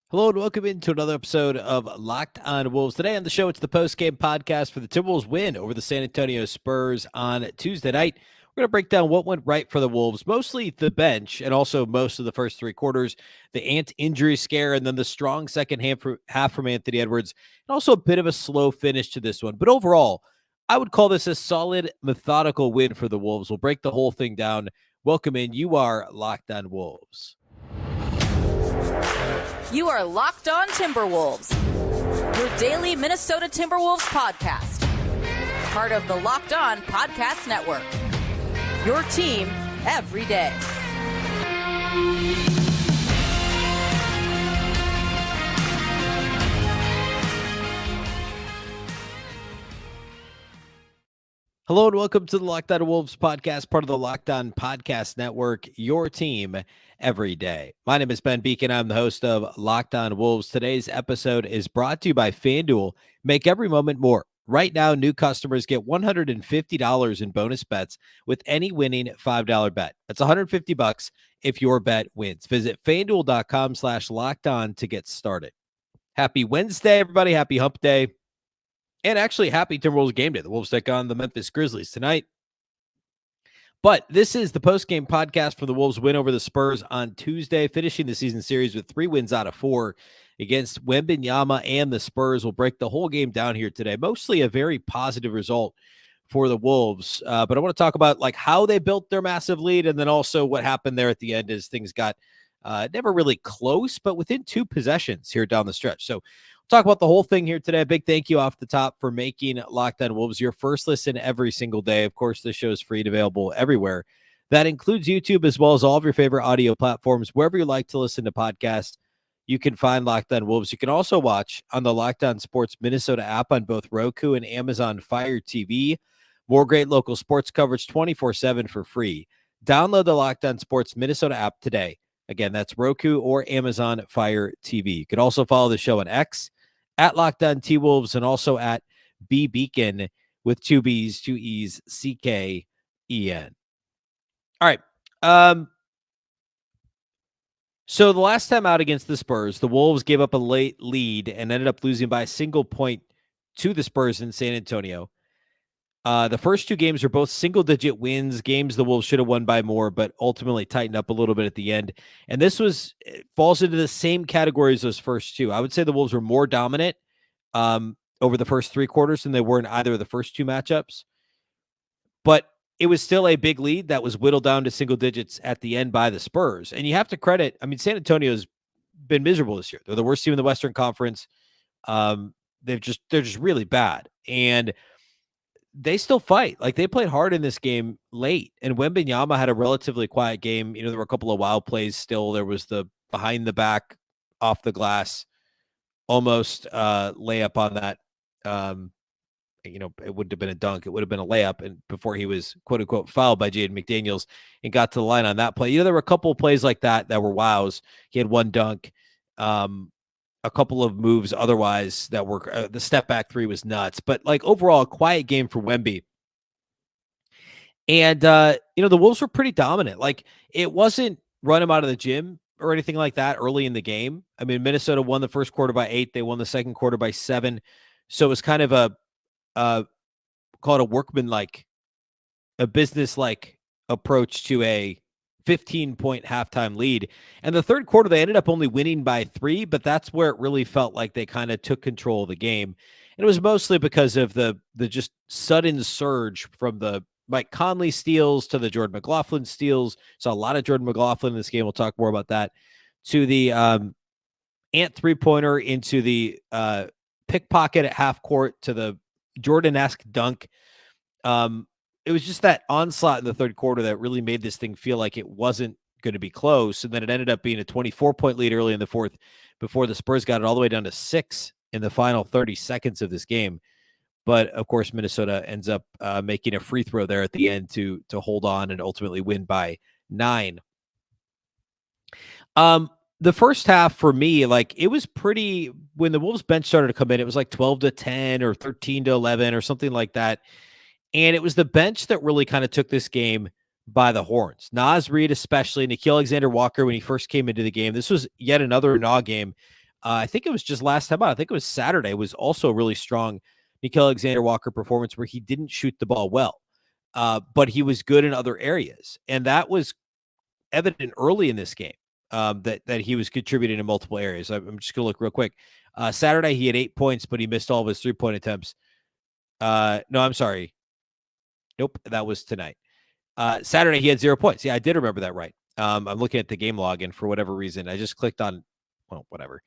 Hello and welcome into another episode of Locked on Wolves. Today on the show, it's the post-game podcast for the Timberwolves win over the San Antonio Spurs on Tuesday night. We're going to break down what went right for the Wolves, mostly the bench and also most of the first three quarters, the Ant injury scare, and then the strong second half from Anthony Edwards, and also a bit of a slow finish to this one. But overall, I would call this a solid, methodical win for the Wolves. We'll break the whole thing down. Welcome in. You are Locked on Wolves. You are Locked On Timberwolves, your daily Minnesota Timberwolves podcast. Part of the Locked On Podcast Network, your team every day. Hello and welcome to the Locked On Wolves podcast, part of the Locked On Podcast Network, your team every day. My name is Ben Beecken. I'm the host of Locked On Wolves. Today's episode is brought to you by FanDuel. Make every moment more. Right now, new customers get $150 in bonus bets with any winning $5 bet. That's $150 if your bet wins. Visit FanDuel.com/lockedon to get started. Happy Wednesday, everybody. Happy Hump Day. And actually, happy Timberwolves game day. The Wolves take on the Memphis Grizzlies tonight. But this is the post-game podcast for the Wolves' win over the Spurs on Tuesday, finishing the season series with 3 wins out of 4 against Wembanyama and the Spurs. We'll break the whole game down here today. Mostly a very positive result for the Wolves. But I want to talk about how they built their massive lead, and then also what happened there at the end as things got never really close, but within 2 possessions here down the stretch. So talk about the whole thing here today. A big thank you off the top for making Locked On Wolves your first listen every single day. Of course, this show is free and available everywhere. That includes YouTube as well as all of your favorite audio platforms. Wherever you like to listen to podcasts, you can find Locked On Wolves. You can also watch on the Locked On Sports Minnesota app on both Roku and Amazon Fire TV. More great local sports coverage 24/7 for free. Download the Locked On Sports Minnesota app today. Again, that's Roku or Amazon Fire TV. You can also follow the show on X at Locked On T-Wolves and also at Beecken with 2 B's, 2 E's, CKEN. All right. So the last time out against the Spurs, the Wolves gave up a late lead and ended up losing by a single point to the Spurs in San Antonio. The first 2 games are both single-digit wins, games the Wolves should have won by more, but ultimately tightened up a little bit at the end. And this falls into the same category as those first 2. I would say the Wolves were more dominant over the first 3 quarters than they were in either of the first 2 matchups. But it was still a big lead that was whittled down to single digits at the end by the Spurs. And you have to credit, San Antonio's been miserable this year. They're the worst team in the Western Conference. They're just really bad. And they still fight. They played hard in this game late, and Wembanyama had a relatively quiet game. There were a couple of wild plays still. There was the behind the back, off the glass, almost layup on that. It wouldn't have been a dunk. It would have been a layup, and before he was quote unquote fouled by Jaden McDaniels and got to the line on that play. There were a couple of plays like that were wows. He had one dunk. A couple of moves otherwise that were the step back 3 was nuts, but overall a quiet game for Wemby. And the Wolves were pretty dominant. It wasn't run him out of the gym or anything like that early in the game. Minnesota won the first quarter by 8. They won the second quarter by 7. So it was kind of call it a workman-like, a business-like approach to a 15-point halftime lead. And the third quarter, they ended up only winning by 3, but that's where it really felt like they kind of took control of the game. And it was mostly because of the just sudden surge from the Mike Conley steals to the Jordan McLaughlin steals. Saw a lot of Jordan McLaughlin in this game. We'll talk more about that. To the Ant three-pointer, into the pickpocket at half court, to the Jordan-esque dunk. It was just that onslaught in the third quarter that really made this thing feel like it wasn't going to be close. And then it ended up being a 24-point lead early in the fourth before the Spurs got it all the way down to 6 in the final 30 seconds of this game. But of course, Minnesota ends up making a free throw there at the end to hold on and ultimately win by 9. The first half for me, it was pretty, when the Wolves bench started to come in, it was 12-10 or 13-11 or something like that. And it was the bench that really kind of took this game by the horns. Naz Reid, especially Nickeil Alexander-Walker, when he first came into the game. This was yet another Naw game. I think it was just last time out. I think it was Saturday. Was also a really strong Nickeil Alexander-Walker performance where he didn't shoot the ball well, but he was good in other areas, and that was evident early in this game. That he was contributing in multiple areas. I'm just gonna look real quick. Saturday he had 8 points, but he missed all of his 3-point attempts. No, I'm sorry. Nope, that was tonight. Saturday he had 0 points. Yeah, I did remember that right. I'm looking at the game log, and for whatever reason, I just clicked on, well, whatever.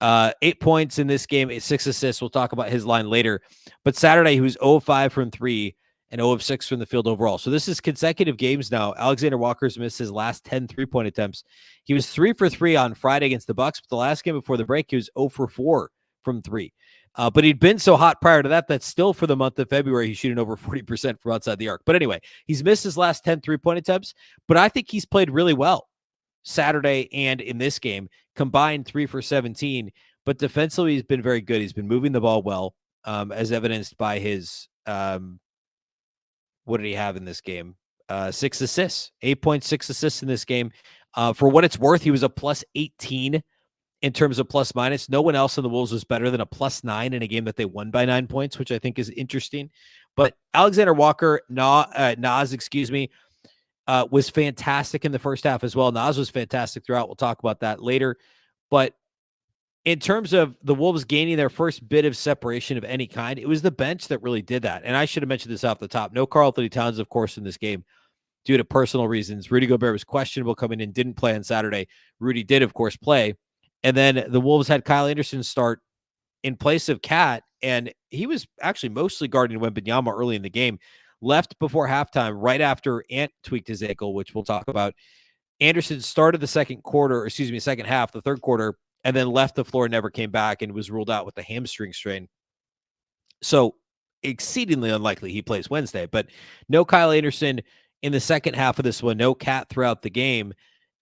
8 points in this game, 6 assists. We'll talk about his line later. But Saturday he was 0 of 5 from 3 and 0 of 6 from the field overall. So this is consecutive games now. Alexander Walker's missed his last 10 3-point attempts. He was 3 for 3 on Friday against the Bucks, but the last game before the break, he was 0 for 4 from 3. But he'd been so hot prior to that, that's still for the month of February, he's shooting over 40% from outside the arc. But anyway, he's missed his last 10 3-point attempts, but I think he's played really well Saturday and in this game, combined 3 for 17. But defensively, he's been very good. He's been moving the ball well, as evidenced by his, what did he have in this game? 6 assists, 8.6 assists in this game. For what it's worth, he was a plus 18 in terms of plus minus. No one else in the Wolves was better than a plus 9 in a game that they won by 9 points, which I think is interesting. But Alexander Walker, Naz, was fantastic in the first half as well. Naz was fantastic throughout. We'll talk about that later. But in terms of the Wolves gaining their first bit of separation of any kind, it was the bench that really did that. And I should have mentioned this off the top. No Karl-Anthony Towns, of course, in this game due to personal reasons. Rudy Gobert was questionable coming in, didn't play on Saturday. Rudy did, of course, play. And then the Wolves had Kyle Anderson start in place of Cat, and he was actually mostly guarding Wembanyama early in the game. Left before halftime, right after Ant tweaked his ankle, which we'll talk about. Anderson started the second half, the third quarter, and then left the floor, never came back, and was ruled out with a hamstring strain. So exceedingly unlikely he plays Wednesday, but no Kyle Anderson in the second half of this one, no Cat throughout the game.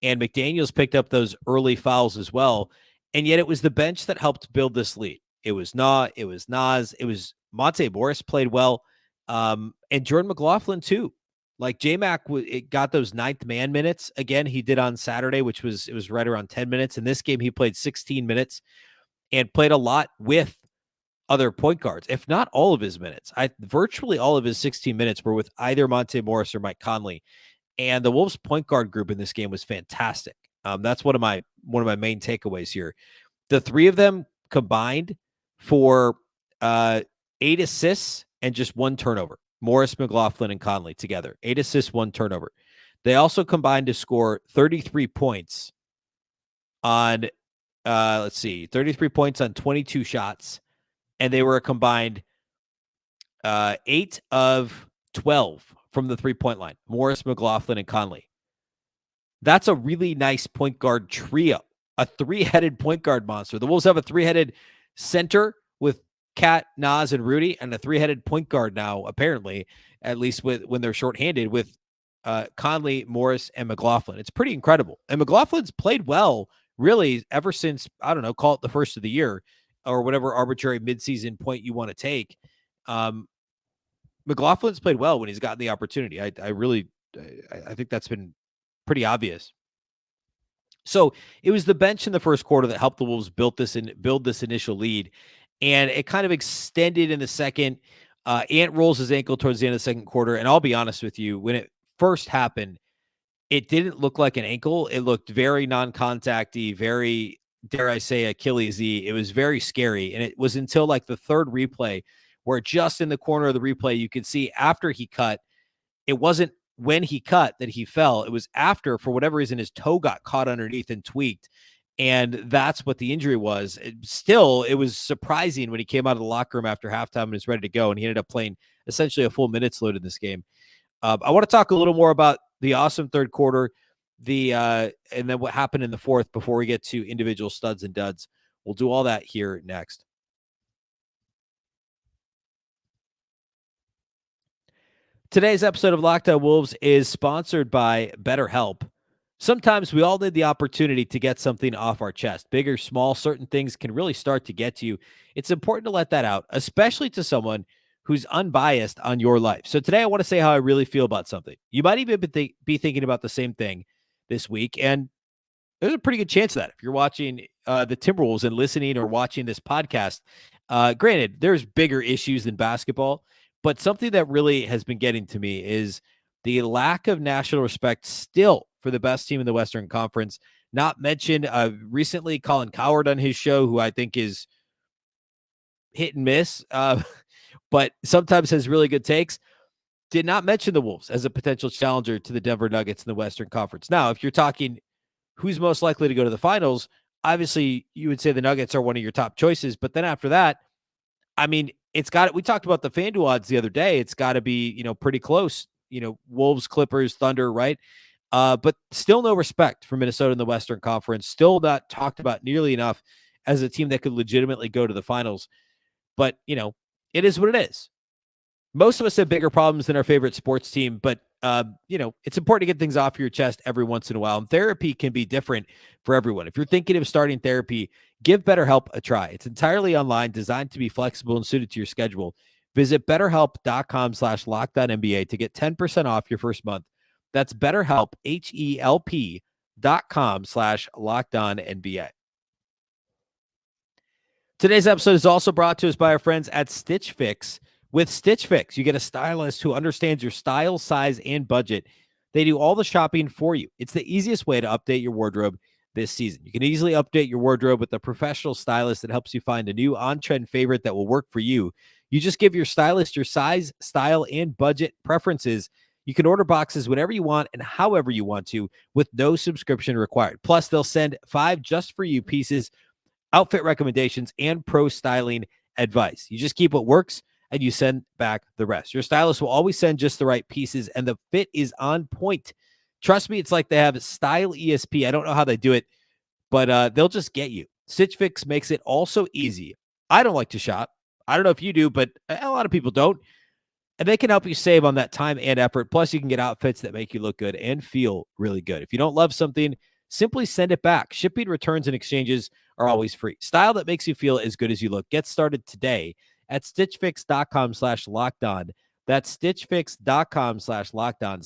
And McDaniels picked up those early fouls as well. And yet it was the bench that helped build this lead. It was Naz, it was Monte Morris played well. And Jordan McLaughlin too. Like J-Mac it got those 9th man minutes. Again, he did on Saturday, it was right around 10 minutes. In this game, he played 16 minutes and played a lot with other point guards, if not all of his minutes. Virtually all of his 16 minutes were with either Monte Morris or Mike Conley. And the Wolves point guard group in this game was fantastic. That's one of my main takeaways here. The three of them combined for 8 assists and just 1 turnover. Morris, McLaughlin, and Conley together. 8 assists, 1 turnover. They also combined to score 33 points on, 33 points on 22 shots. And they were a combined 8 of 12 from the 3-point line. Morris, McLaughlin, and Conley. That's a really nice point guard trio. A 3-headed point guard monster. The Wolves have a 3-headed center with Cat, Naz, and Rudy, and a 3-headed point guard now, apparently, at least when they're shorthanded, with Conley, Morris, and McLaughlin. It's pretty incredible. And McLaughlin's played well, really, ever since, I don't know, call it the first of the year, or whatever arbitrary midseason point you want to take. McLaughlin's played well when he's gotten the opportunity. I think that's been pretty obvious. So it was the bench in the first quarter that helped the Wolves build this initial lead, and it kind of extended in the second. Ant rolls his ankle towards the end of the second quarter, and I'll be honest with you, when it first happened, it didn't look like an ankle. It looked very non-contact-y, very, dare I say, Achilles-y. It was very scary, and it was until like the third replay where just in the corner of the replay, you could see after he cut, it wasn't when he cut that he fell. It was after, for whatever reason, his toe got caught underneath and tweaked. And that's what the injury was. It was surprising when he came out of the locker room after halftime and was ready to go. And he ended up playing essentially a full minutes load in this game. I want to talk a little more about the awesome third quarter, and then what happened in the fourth before we get to individual studs and duds. We'll do all that here next. Today's episode of Locked On Wolves is sponsored by BetterHelp. Sometimes we all need the opportunity to get something off our chest. Big or small, certain things can really start to get to you. It's important to let that out, especially to someone who's unbiased on your life. So today I want to say how I really feel about something. You might even be thinking about the same thing this week, and there's a pretty good chance of that if you're watching the Timberwolves and listening or watching this podcast. Granted, there's bigger issues than basketball, but something that really has been getting to me is the lack of national respect still for the best team in the Western Conference. Not mentioned recently, Colin Cowherd on his show, who I think is hit and miss, but sometimes has really good takes, did not mention the Wolves as a potential challenger to the Denver Nuggets in the Western Conference. Now, if you're talking who's most likely to go to the finals, obviously you would say the Nuggets are one of your top choices. But then after that, I mean, we talked about the FanDuel odds the other day. It's got to be, pretty close, Wolves, Clippers, Thunder, right? But still no respect for Minnesota in the Western Conference. Still not talked about nearly enough as a team that could legitimately go to the finals. But, it is what it is. Most of us have bigger problems than our favorite sports team, but it's important to get things off your chest every once in a while. And therapy can be different for everyone. If you're thinking of starting therapy, give BetterHelp a try. It's entirely online, designed to be flexible and suited to your schedule. Visit BetterHelp.com/LockedOnNBA to get 10% off your first month. That's BetterHelp, HELP.com/LockedOnNBA. Today's episode is also brought to us by our friends at Stitch Fix. With Stitch Fix, you get a stylist who understands your style, size, and budget. They do all the shopping for you. It's the easiest way to update your wardrobe this season. You can easily update your wardrobe with a professional stylist that helps you find a new on-trend favorite that will work for you. You just give your stylist your size, style, and budget preferences. You can order boxes whenever you want and however you want to with no subscription required. Plus, they'll send 5 just-for-you pieces, outfit recommendations, and pro styling advice. You just keep what works and you send back the rest. Your stylist will always send just the right pieces, and the fit is on point. Trust me, it's like they have Style ESP. I don't know how they do it, but they'll just get you. Stitch Fix makes it all so easy. I don't like to shop. I don't know if you do, but a lot of people don't. And they can help you save on that time and effort. Plus, you can get outfits that make you look good and feel really good. If you don't love something, simply send it back. Shipping, returns, and exchanges are always free. Style that makes you feel as good as you look. Get started today at stitchfix.com/lockedon. That's stitchfix.com/lockedon.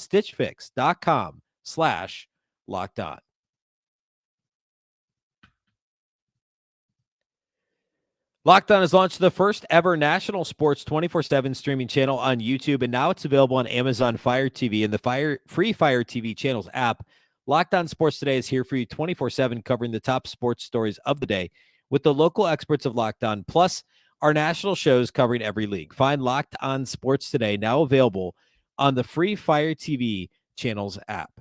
Stitchfix.com/lockedon. Locked On has launched the first ever national sports 24/7 streaming channel on YouTube, and now it's available on Amazon Fire TV and the free Fire TV channels app. Locked On Sports Today is here for you 24/7, covering the top sports stories of the day with the local experts of Locked On, plus our national shows covering every league. Find Locked On Sports Today, now available on the free Fire TV channels app.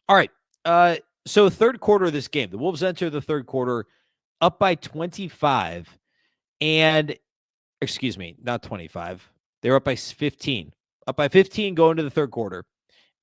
All right. So third quarter of this game, the Wolves enter the third quarter up by 25, and excuse me, not 25. They're up by 15. Up by 15 going to the third quarter.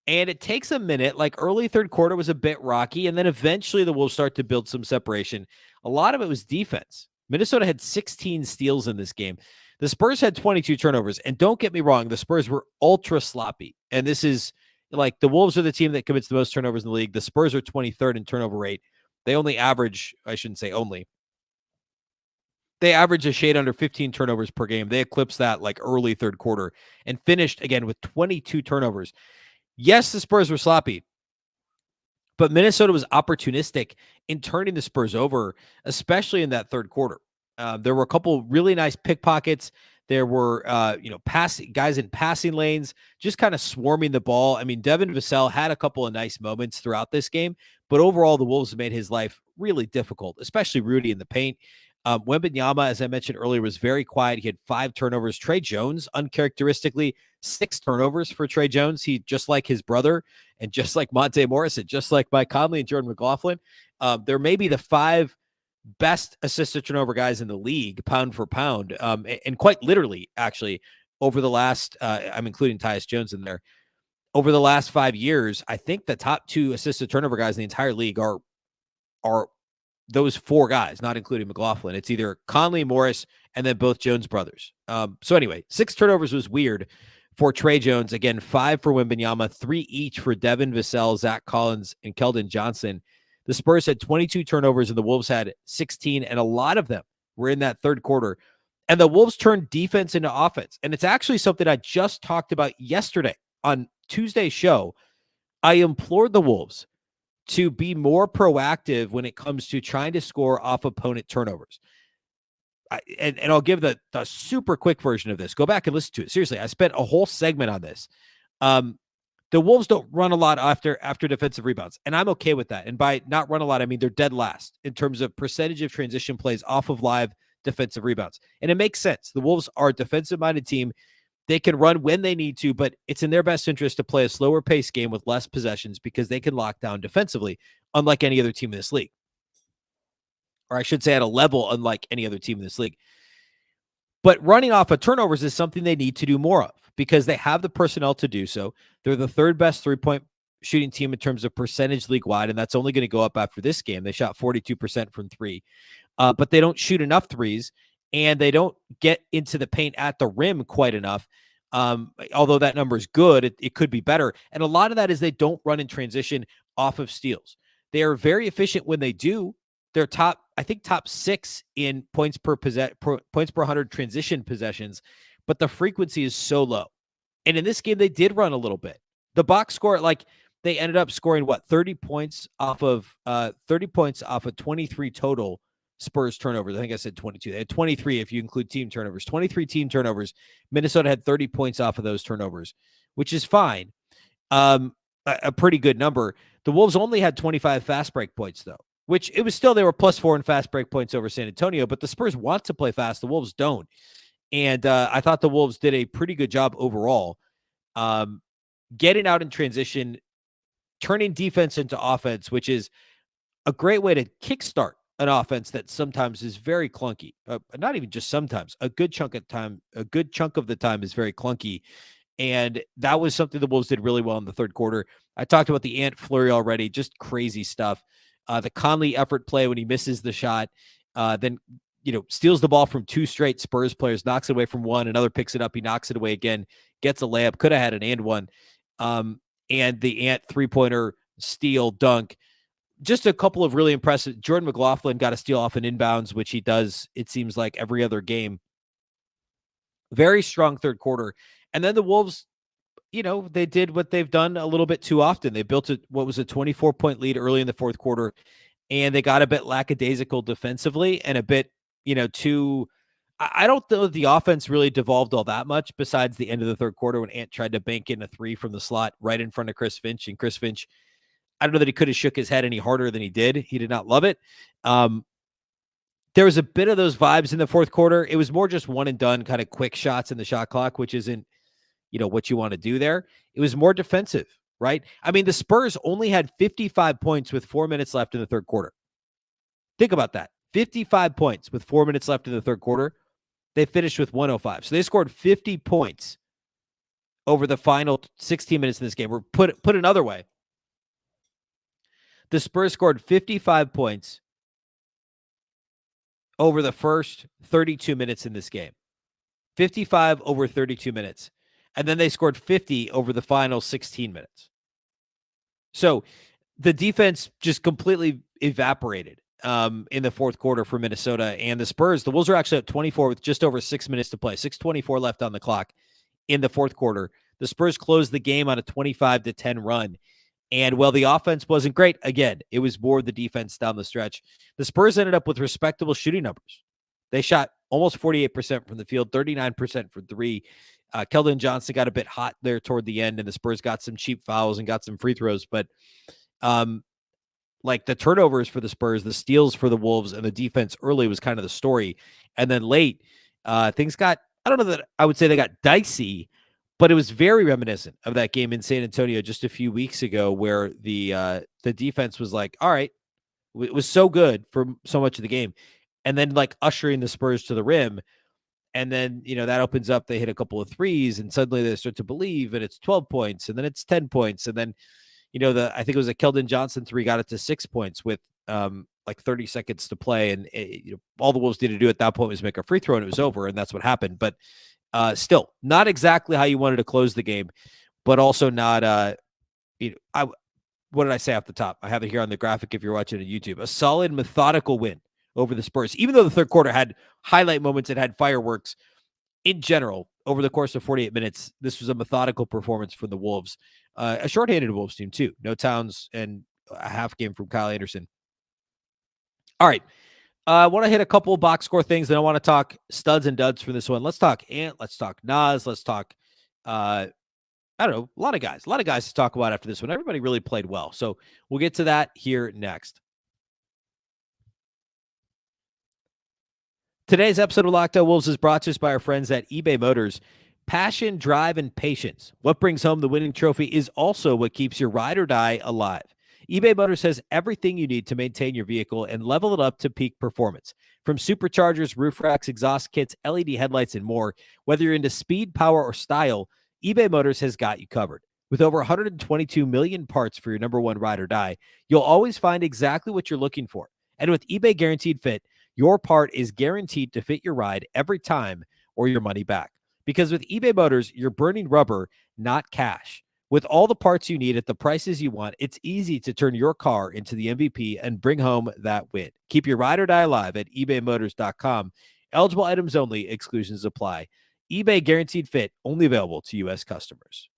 And it takes a minute. Like early third quarter was a bit rocky, and then eventually the Wolves start to build some separation. A lot of it was defense. Minnesota had 16 steals in this game. The Spurs had 22 turnovers. And don't get me wrong, the Spurs were ultra sloppy. And this is like the Wolves are the team that commits the most turnovers in the league. The Spurs are 23rd in turnover rate. They only average, I shouldn't say only, they average a shade under 15 turnovers per game. They eclipsed that like early third quarter and finished again with 22 turnovers. Yes, the Spurs were sloppy, but Minnesota was opportunistic in turning the Spurs over, especially in that third quarter. There were a couple really nice pickpockets. There were, guys in passing lanes, just kind of swarming the ball. I mean, Devin Vassell had a couple of nice moments throughout this game, but overall, the Wolves made his life really difficult, especially Rudy in the paint. Wembanyama, as I mentioned earlier, was very quiet. He had 5 turnovers. Trey Jones, uncharacteristically, 6 turnovers for Trey Jones. He, just like his brother and just like Monte Morris and just like Mike Conley and Jordan McLaughlin, they're maybe the 5 best assisted turnover guys in the league, pound for pound, and quite literally, actually, over the last, I'm including Tyus Jones in there, over the last 5 years, I think the top 2 assisted turnover guys in the entire league are those 4 guys, not including McLaughlin. It's either Conley, Morris, and then both Jones brothers. So anyway, 6 turnovers was weird for Trey Jones. Again, 5 for Wembanyama, 3 each for Devin Vassell, Zach Collins, and Keldon Johnson. The Spurs had 22 turnovers and the Wolves had 16, and a lot of them were in that third quarter. And the Wolves turned defense into offense. And it's actually something I just talked about yesterday on Tuesday's show. I implored the Wolves to be more proactive when it comes to trying to score off opponent turnovers. And I'll give the super quick version of this. Go back and listen to it. Seriously, I spent a whole segment on this. The Wolves don't run a lot after defensive rebounds, and I'm okay with that. And by not run a lot, I mean they're dead last in terms of percentage of transition plays off of live defensive rebounds. And it makes sense. The Wolves are a defensive-minded team. They can run when they need to, but it's in their best interest to play a slower pace game with less possessions because they can lock down defensively, unlike any other team in this league. Or I should say at a level unlike any other team in this league. But running off of turnovers is something they need to do more of because they have the personnel to do so. They're the third best three-point shooting team in terms of percentage league-wide, and that's only going to go up after this game. They shot 42% from three. But they don't shoot enough threes, and they don't get into the paint at the rim quite enough. Although that number is good, it could be better. And a lot of that is they don't run in transition off of steals. They are very efficient when they do. They're top 6 in points per 100 transition possessions, but the frequency is so low. And in this game, they did run a little bit. The box score, they ended up scoring 30 points off of 23 total Spurs turnovers. I think I said 22. They had 23 if you include team turnovers. 23 team turnovers. Minnesota had 30 points off of those turnovers, which is fine. A pretty good number. The Wolves only had 25 fast break points, though, which it was still, they were +4 in fast break points over San Antonio, but the Spurs want to play fast. The Wolves don't. And I thought the Wolves did a pretty good job overall, getting out in transition, turning defense into offense, which is a great way to kickstart an offense that sometimes is very clunky. Not even just sometimes, a good chunk of the time is very clunky. And that was something the Wolves did really well in the third quarter. I talked about the Ant flurry already, just crazy stuff. The Conley effort play when he misses the shot, then steals the ball from 2 straight Spurs players, knocks it away from one, another picks it up, he knocks it away again, gets a layup, could have had an and one. And the Ant 3-pointer, steal, dunk. Just a couple of really impressive. Jordan McLaughlin got a steal off an inbounds, which he does, it seems like, every other game. Very strong third quarter. And then the Wolves, they did what they've done a little bit too often. They built what was a 24-point lead early in the fourth quarter, and they got a bit lackadaisical defensively and a bit, I don't know the offense really devolved all that much besides the end of the third quarter when Ant tried to bank in a 3 from the slot right in front of Chris Finch. And Chris Finch, I don't know that he could have shook his head any harder than he did. He did not love it. There was a bit of those vibes in the fourth quarter. It was more just one and done kind of quick shots in the shot clock, which isn't, what you want to do there. It was more defensive, right? I mean, the Spurs only had 55 points with 4 minutes left in the third quarter. Think about that. 55 points with 4 minutes left in the third quarter. They finished with 105. So they scored 50 points over the final 16 minutes in this game. Or put another way, the Spurs scored 55 points over the first 32 minutes in this game. 55 over 32 minutes. And then they scored 50 over the final 16 minutes. So the defense just completely evaporated in the fourth quarter for Minnesota. And the Spurs, the Wolves are actually at 24 with just over 6 minutes to play. 6:24 left on the clock in the fourth quarter. The Spurs closed the game on a 25-10 run. And while the offense wasn't great, again, it was more the defense down the stretch. The Spurs ended up with respectable shooting numbers. They shot almost 48% from the field, 39% for three. Keldon Johnson got a bit hot there toward the end, and the Spurs got some cheap fouls and got some free throws. But the turnovers for the Spurs, the steals for the Wolves, and the defense early was kind of the story. And then late, things got, I don't know that I would say they got dicey, but it was very reminiscent of that game in San Antonio just a few weeks ago where the defense was like, all right, it was so good for so much of the game. And then ushering the Spurs to the rim. And then, that opens up, they hit a couple of threes and suddenly they start to believe, and it's 12 points and then it's 10 points. And then, I think it was a Keldon Johnson 3 got it to 6 points with 30 seconds to play. And all the Wolves needed to do at that point was make a free throw and it was over. And that's what happened. But still not exactly how you wanted to close the game, but also not, what did I say off the top? I have it here on the graphic if you're watching on YouTube. A solid, methodical win over the Spurs. Even though the third quarter had highlight moments and had fireworks, in general, over the course of 48 minutes, this was a methodical performance for the Wolves. A shorthanded Wolves team, too. No Towns and a half game from Kyle Anderson. All right. I want to hit a couple of box score things, then I want to talk studs and duds from this one. Let's talk Ant. Let's talk Naz. Let's talk, I don't know, a lot of guys to talk about after this one. Everybody really played well. So we'll get to that here next. Today's episode of Locked On Wolves is brought to us by our friends at eBay Motors. Passion, drive, and patience. What brings home the winning trophy is also what keeps your ride or die alive. eBay Motors has everything you need to maintain your vehicle and level it up to peak performance. From superchargers, roof racks, exhaust kits, LED headlights, and more, whether you're into speed, power, or style, eBay Motors has got you covered. With over 122 million parts for your number one ride or die, you'll always find exactly what you're looking for. And with eBay Guaranteed Fit, your part is guaranteed to fit your ride every time or your money back. Because with eBay Motors, you're burning rubber, not cash. With all the parts you need at the prices you want, it's easy to turn your car into the MVP and bring home that win. Keep your ride or die alive at ebaymotors.com. Eligible items only, exclusions apply. eBay Guaranteed Fit, only available to U.S. customers.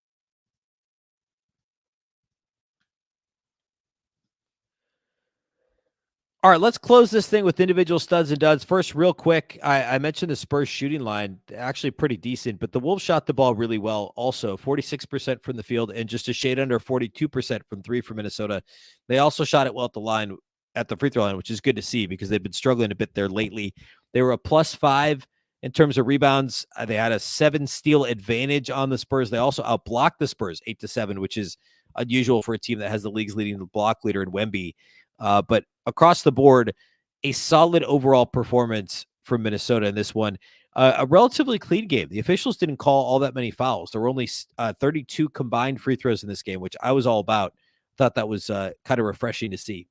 All right, let's close this thing with individual studs and duds. First, real quick, I mentioned the Spurs shooting line, actually pretty decent, but the Wolves shot the ball really well also, 46% from the field and just a shade under 42% from three for Minnesota. They also shot it well at the line, at the free throw line, which is good to see because they've been struggling a bit there lately. They were a +5 in terms of rebounds. They had a 7 steal advantage on the Spurs. They also outblocked the Spurs 8-7, which is unusual for a team that has the league's leading block leader in Wemby. But across the board, a solid overall performance from Minnesota in this one. A relatively clean game. The officials didn't call all that many fouls. There were only 32 combined free throws in this game, which I was all about. Thought that was kind of refreshing to see.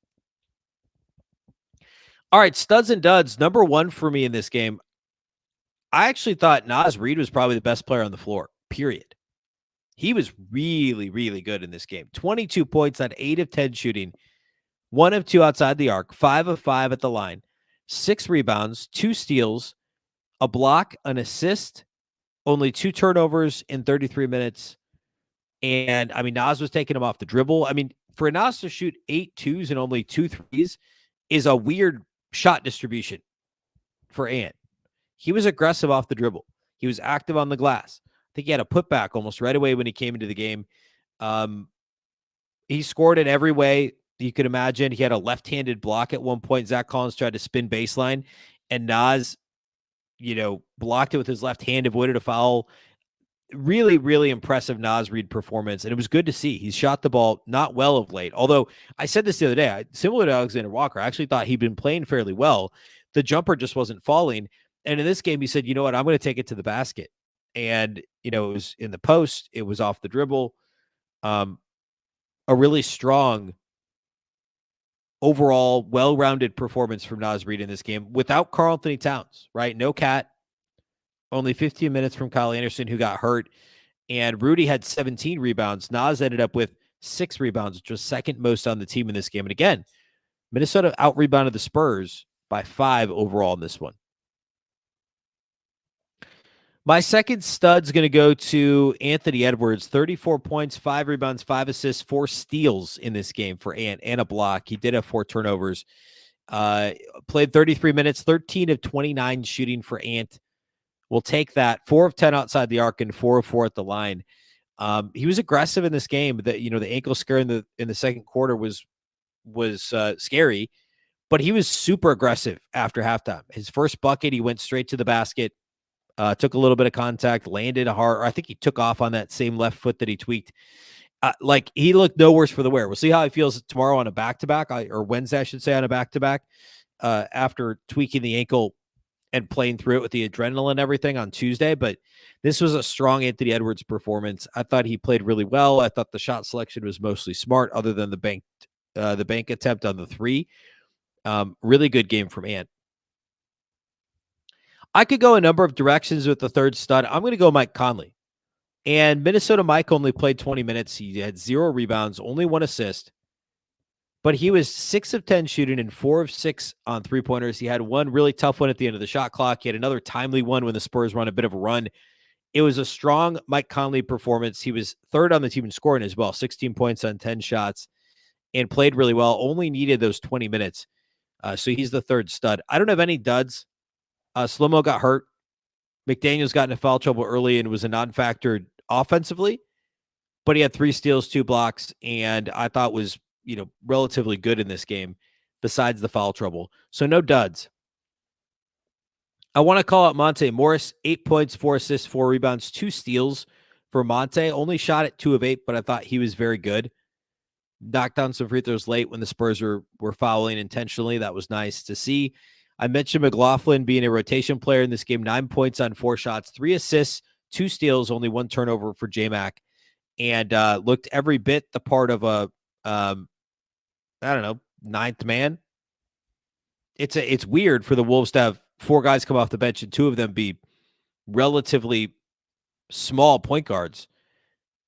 All right, studs and duds. Number one for me in this game, I actually thought Naz Reid was probably the best player on the floor, period. He was really, really good in this game. 22 points on 8 of 10 shooting. 1 of 2 outside the arc, 5 of 5 at the line, 6 rebounds, 2 steals, a block, an assist, only 2 turnovers in 33 minutes. And, I mean, Naz was taking him off the dribble. I mean, for Naz to shoot 8 twos and only 2 threes is a weird shot distribution for Ant. He was aggressive off the dribble. He was active on the glass. I think he had a putback almost right away when he came into the game. He scored in every way you could imagine. He had a left-handed block at one point. Zach Collins tried to spin baseline, and Naz, blocked it with his left hand, avoided a foul. Really, really impressive Naz Reid performance, and it was good to see. He's shot the ball not well of late, although I said this the other day, similar to Alexander-Walker, I actually thought he'd been playing fairly well. The jumper just wasn't falling, and in this game, he said, you know what, I'm going to take it to the basket. And, it was in the post. It was off the dribble. A really strong overall well-rounded performance from Naz Reid in this game without Karl-Anthony Towns, right? No Cat, only 15 minutes from Kyle Anderson, who got hurt, and Rudy had 17 rebounds. Naz ended up with 6 rebounds, which was second most on the team in this game. And again, Minnesota out-rebounded the Spurs by 5 overall in this one. My second stud's going to go to Anthony Edwards. 34 points, 5 rebounds, 5 assists, 4 steals in this game for Ant, and a block. He did have 4 turnovers. Played 33 minutes, 13 of 29 shooting for Ant. We'll take that. 4 of 10 outside the arc and 4 of 4 at the line. He was aggressive in this game. The ankle scare in the second quarter was scary, but he was super aggressive after halftime. His first bucket, he went straight to the basket. Took a little bit of contact, landed hard. Or I think he took off on that same left foot that he tweaked. He looked no worse for the wear. We'll see how he feels tomorrow on a back-to-back, or Wednesday, I should say, on a back-to-back, after tweaking the ankle and playing through it with the adrenaline and everything on Tuesday. But this was a strong Anthony Edwards performance. I thought he played really well. I thought the shot selection was mostly smart, other than the bank attempt on the 3. Really good game from Ant. I could go a number of directions with the third stud. I'm going to go Mike Conley. And Minnesota Mike only played 20 minutes. He had 0 rebounds, only 1 assist. But he was 6 of 10 shooting and 4 of 6 on three-pointers. He had one really tough one at the end of the shot clock. He had another timely one when the Spurs were on a bit of a run. It was a strong Mike Conley performance. He was third on the team in scoring as well, 16 points on 10 shots. and played really well. Only needed those 20 minutes. So he's the third stud. I don't have any duds. Slow-mo got hurt. McDaniels got into foul trouble early and was a non-factor offensively, but he had 3 steals, 2 blocks, and I thought was, relatively good in this game besides the foul trouble. So no duds. I want to call out Monte Morris, 8 points, 4 assists, 4 rebounds, 2 steals for Monte. Only shot at 2 of 8, but I thought he was very good. Knocked down some free throws late when the Spurs were fouling intentionally. That was nice to see. I mentioned McLaughlin being a rotation player in this game, 9 points on 4 shots, 3 assists, 2 steals, only 1 turnover for J-Mac, and looked every bit the part of a, ninth man. It's weird for the Wolves to have 4 guys come off the bench and 2 of them be relatively small point guards,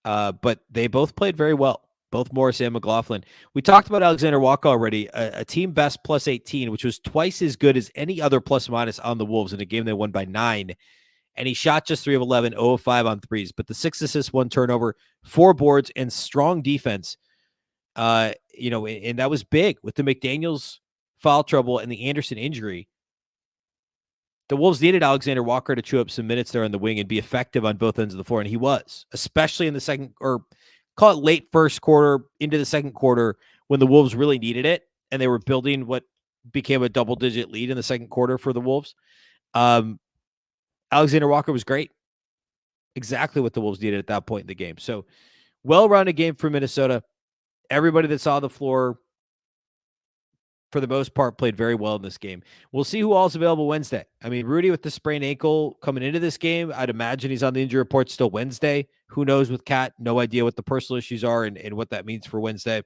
but they both played very well. Both Morris and McLaughlin. We talked about Alexander-Walker already, a team best plus 18, which was twice as good as any other plus minus on the Wolves in a game they won by 9. And he shot just 3 of 11, 0 of 5 on threes, but the 6 assists, 1 turnover, 4 boards, and strong defense. And that was big with the McDaniels foul trouble and the Anderson injury. The Wolves needed Alexander-Walker to chew up some minutes there on the wing and be effective on both ends of the floor, and he was, especially in the second, or call it late first quarter into the second quarter when the Wolves really needed it, and they were building what became a double-digit lead in the second quarter for the Wolves. Alexander-Walker was great. Exactly what the Wolves needed at that point in the game. So, well-rounded game for Minnesota. Everybody that saw the floor, for the most part, played very well in this game. We'll see who all is available Wednesday. I mean, Rudy with the sprained ankle coming into this game, I'd imagine he's on the injury report still Wednesday. Who knows with Cat? No idea what the personal issues are and what that means for Wednesday.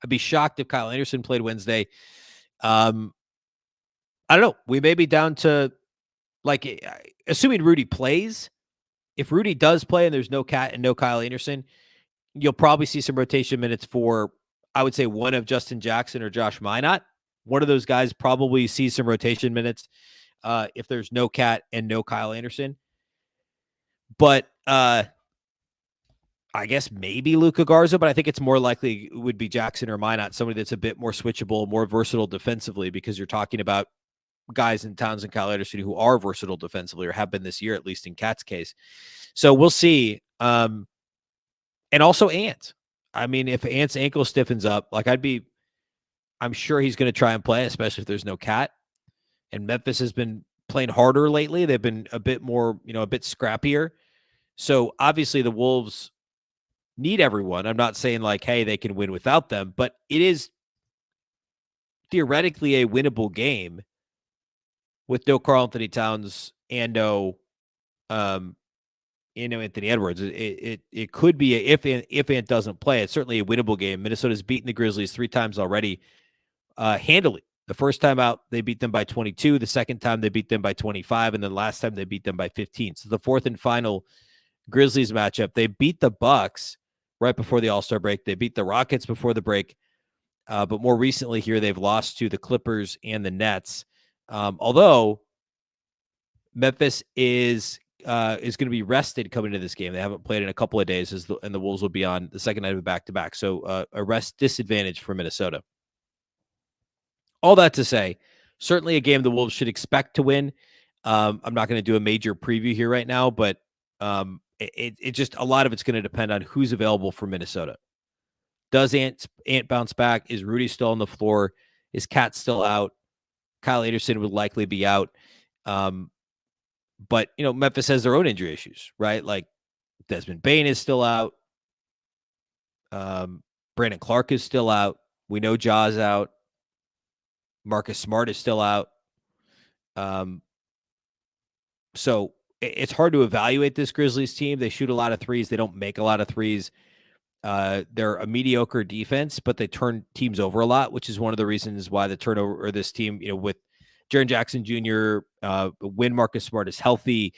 I'd be shocked if Kyle Anderson played Wednesday. I don't know. We may be down to, assuming Rudy plays. If Rudy does play and there's no Cat and no Kyle Anderson, you'll probably see some rotation minutes for, I would say, one of Justin Jackson or Josh Minot. One of those guys probably sees some rotation minutes if there's no Cat and no Kyle Anderson. But I guess maybe Luka Garza, but I think it's more likely it would be Jackson or Minot, somebody that's a bit more switchable, more versatile defensively, because you're talking about guys in Towns and Kyle Anderson who are versatile defensively or have been this year, at least in Cat's case. So we'll see. And also Ant. I mean, if Ant's ankle stiffens up, I'm sure he's going to try and play, especially if there's no Cat. And Memphis has been playing harder lately. They've been a bit more, a bit scrappier. So obviously the Wolves need everyone. I'm not saying hey, they can win without them, but it is theoretically a winnable game with no Karl-Anthony Towns and no Anthony Edwards. It could be if Ant doesn't play, it's certainly a winnable game. Minnesota's beaten the Grizzlies 3 times already, handily. The first time out, they beat them by 22. The second time, they beat them by 25. And then last time, they beat them by 15. So the fourth and final Grizzlies matchup, they beat the Bucks right before the All-Star break. They beat the Rockets before the break. But more recently here, they've lost to the Clippers and the Nets. Although Memphis is going to be rested coming into this game. They haven't played in a couple of days, and the Wolves will be on the second night of a back-to-back. So a rest disadvantage for Minnesota. All that to say, certainly a game the Wolves should expect to win. I'm not going to do a major preview here right now, but it just, a lot of it's going to depend on who's available for Minnesota. Does Ant bounce back? Is Rudy still on the floor? Is Cat still out? Kyle Anderson would likely be out. But, Memphis has their own injury issues, right? Like Desmond Bane is still out. Brandon Clark is still out. We know Ja's out. Marcus Smart is still out. So it's hard to evaluate this Grizzlies team. They shoot a lot of threes. They don't make a lot of threes. They're a mediocre defense, but they turn teams over a lot, which is one of the reasons why the turnover, or this team, with Jaren Jackson Jr., when Marcus Smart is healthy,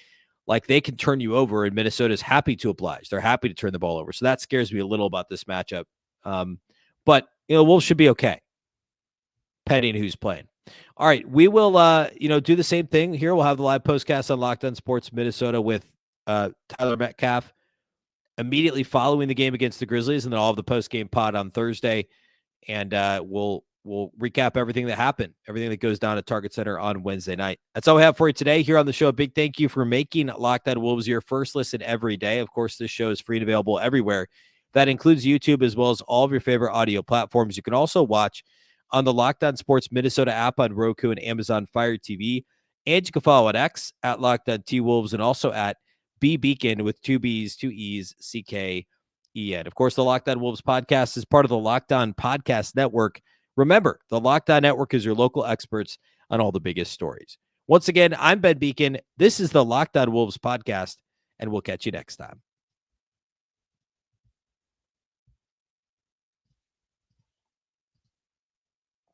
they can turn you over, and Minnesota's happy to oblige. They're happy to turn the ball over. So that scares me a little about this matchup. But, Wolves should be okay, depending on who's playing. All right, we will, do the same thing here. We'll have the live postcast on Locked On Sports Minnesota with Tyler Metcalf immediately following the game against the Grizzlies, and then I'll have the post-game pod on Thursday, and we'll recap everything that happened, everything that goes down at Target Center on Wednesday night. That's all we have for you today here on the show. A big thank you for making Locked On Wolves your first listen every day. Of course, this show is free and available everywhere. That includes YouTube as well as all of your favorite audio platforms. You can also watch on the Locked On Sports Minnesota app on Roku and Amazon Fire TV. And you can follow at X at Locked On T-Wolves and also at Beecken with 2 B's, 2 E's, CKEN. Of course, the Locked On Wolves podcast is part of the Locked On Podcast Network. Remember, the Locked On Network is your local experts on all the biggest stories. Once again, I'm Ben Beecken. This is the Locked On Wolves podcast, and we'll catch you next time.